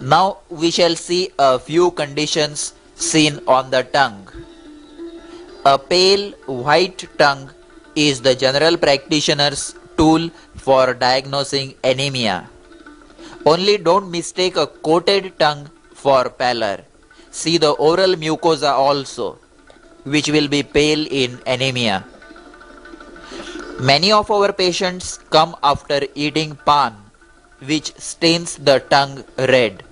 Now we shall see a few conditions seen on the tongue. A pale white tongue is the general practitioner's tool for diagnosing anemia. Only don't mistake a coated tongue for pallor. See the oral mucosa also, which will be pale in anemia. Many of our patients come after eating pan, which stains the tongue red.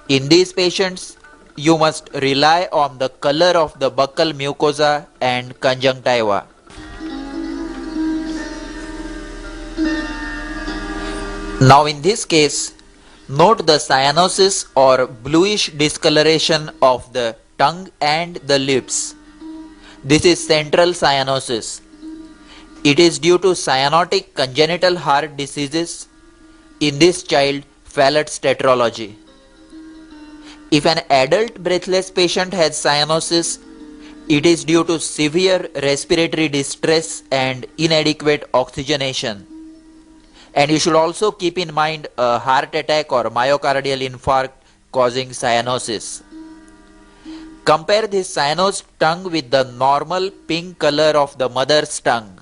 In these patients, you must rely on the color of the buccal mucosa and conjunctiva. Now in this case, note the cyanosis or bluish discoloration of the tongue and the lips. This is central cyanosis. It is due to cyanotic congenital heart diseases, in this child Fallott's tetralogy. If an adult breathless patient has cyanosis, it is due to severe respiratory distress and inadequate oxygenation. And you should also keep in mind a heart attack or myocardial infarct causing cyanosis. Compare this cyanosed tongue with the normal pink color of the mother's tongue.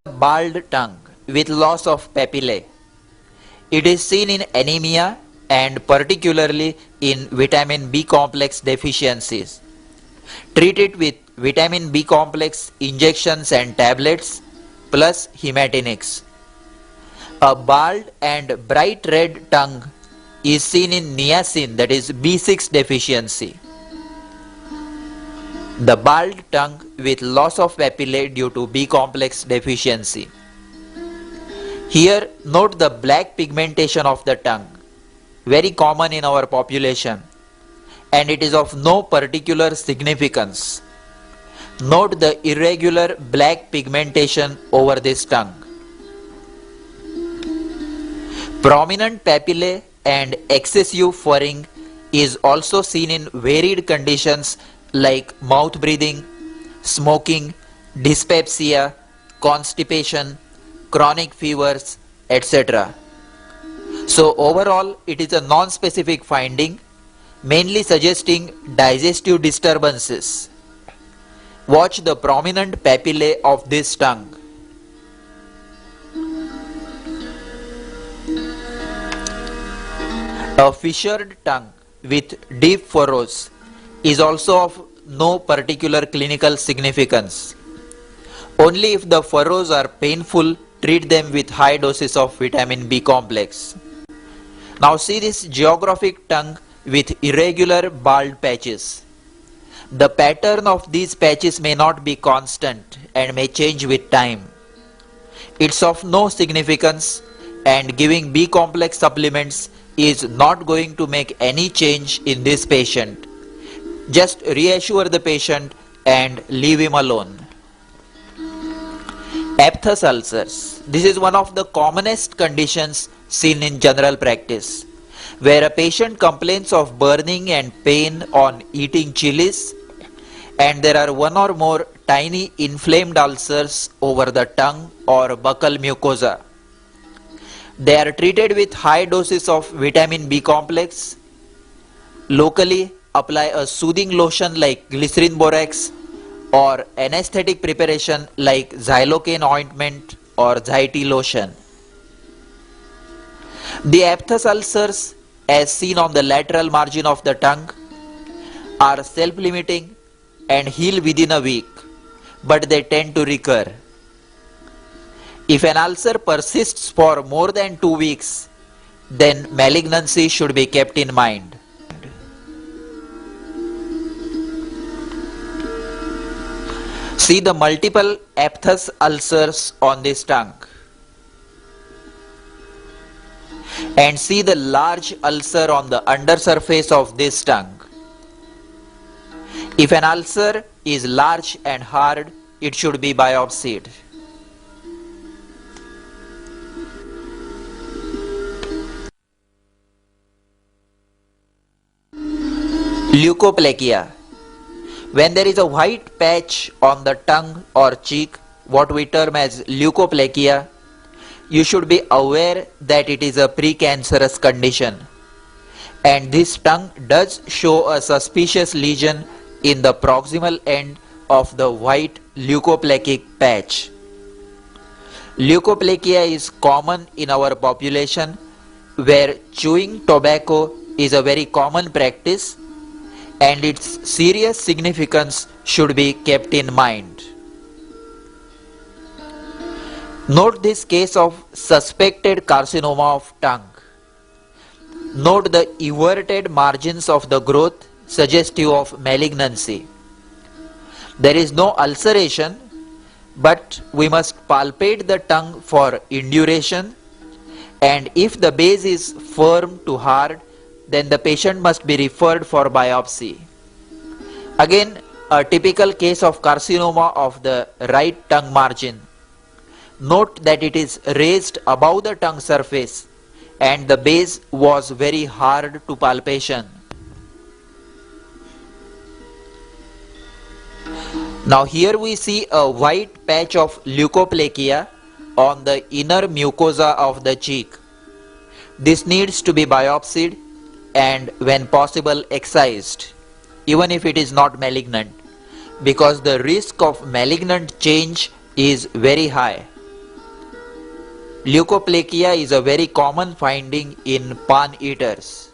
Bald tongue with loss of papillae. It is seen in anemia and particularly in vitamin B complex deficiencies. Treat it with vitamin B complex injections and tablets plus hematinics. A bald and bright red tongue is seen in niacin, that is B6 deficiency. The bald tongue with loss of papillae due to B complex deficiency. Here note the black pigmentation of the tongue, very common in our population, and it is of no particular significance. Note the irregular black pigmentation over this tongue. Prominent papillae and excessive furring is also seen in varied conditions like mouth breathing, smoking, dyspepsia, constipation, chronic fevers, etc. So overall it is a non-specific finding, mainly suggesting digestive disturbances. Watch the prominent papillae of this tongue. A fissured tongue with deep furrows is also of no particular clinical significance. Only if the furrows are painful, treat them with high doses of vitamin B complex. Now see this geographic tongue with irregular bald patches. The pattern of these patches may not be constant and may change with time. It's of no significance, and giving B complex supplements is not going to make any change in this patient. Just reassure the patient and leave him alone. Aphthous ulcers. This is one of the commonest conditions seen in general practice, where a patient complains of burning and pain on eating chilies, and there are one or more tiny inflamed ulcers over the tongue or buccal mucosa. They are treated with high doses of vitamin B complex. Locally, apply a soothing lotion like glycerin borax or anesthetic preparation like xylocaine ointment or Zyte lotion. The aphthous ulcers, as seen on the lateral margin of the tongue, are self-limiting and heal within a week, but they tend to recur. If an ulcer persists for more than 2 weeks, then malignancy should be kept in mind. See the multiple aphthous ulcers on this tongue, and see the large ulcer on the undersurface of this tongue. If an ulcer is large and hard, it should be biopsied. Leukoplakia. When there is a white patch on the tongue or cheek, what we term as leukoplakia, you should be aware that it is a precancerous condition, and this tongue does show a suspicious lesion in the proximal end of the white leukoplakic patch. Leukoplakia is common in our population where chewing tobacco is a very common practice, and its serious significance should be kept in mind. Note this case of suspected carcinoma of tongue. Note the everted margins of the growth suggestive of malignancy. There is no ulceration, but we must palpate the tongue for induration, and if the base is firm to hard, then the patient must be referred for biopsy. Again, a typical case of carcinoma of the right tongue margin. Note that it is raised above the tongue surface and the base was very hard to palpation. Now here we see a white patch of leukoplakia on the inner mucosa of the cheek. This needs to be biopsied and when possible excised, even if it is not malignant, because the risk of malignant change is very high. Leukoplakia is a very common finding in pan eaters.